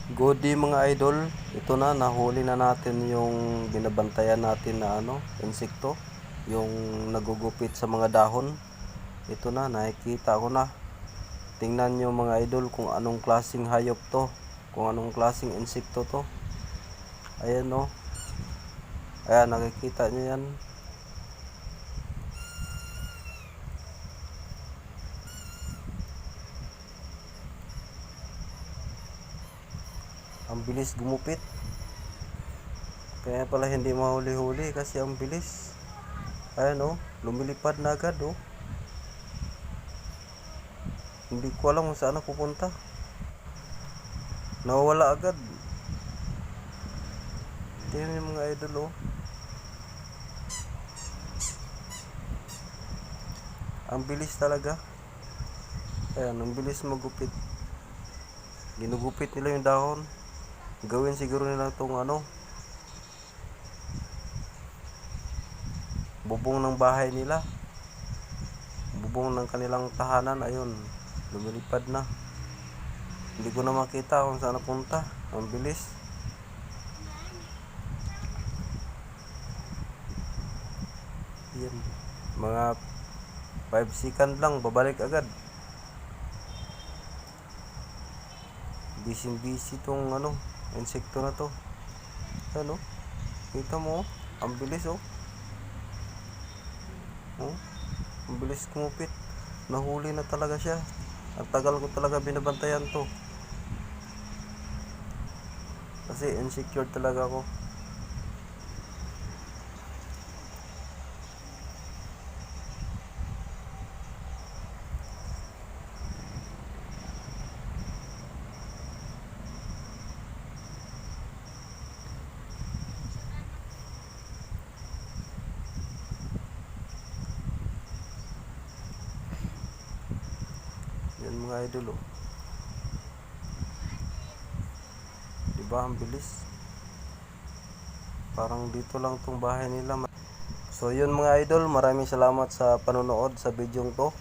Good day mga idol. Ito na, nahuli na natin yung binabantayan natin na insekto. Yung nagugupit sa mga dahon. Ito na, nakikita ko na. Tingnan nyo mga idol kung anong klaseng hayop to. Kung anong klaseng insekto to. Ayan o. Ayan, nakikita nyo yan. Ang bilis gumupit. Kaya pala hindi mahuli-huli kasi ang bilis. Ayan o, lumilipad na agad o. Hindi ko alam kung saan pupunta. Nawawala agad. Tingnan yung mga idol o. Ang bilis talaga. Ayan, ang bilis magupit. Ginugupit nila yung dahon. Gawin siguro nila itong bubong ng bahay nila. Bubong ng kanilang tahanan. Ayun, lumilipad na. Hindi ko na makita kung saan napunta. Ang bilis. Yan. Mga 5 second lang, babalik agad. Busy tong insekto na to. Ano? Kita mo, ang bilis oh. Ang bilis kumupit. Nahuli na talaga siya. Ang tagal ko talaga binabantayan to. Kasi insecure talaga ako. Yan mga idol oh. Diba ang bilis? Parang dito lang tong bahay nila. So yun mga idol, maraming salamat sa panonood sa video to.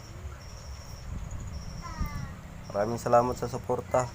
Maraming salamat sa suporta.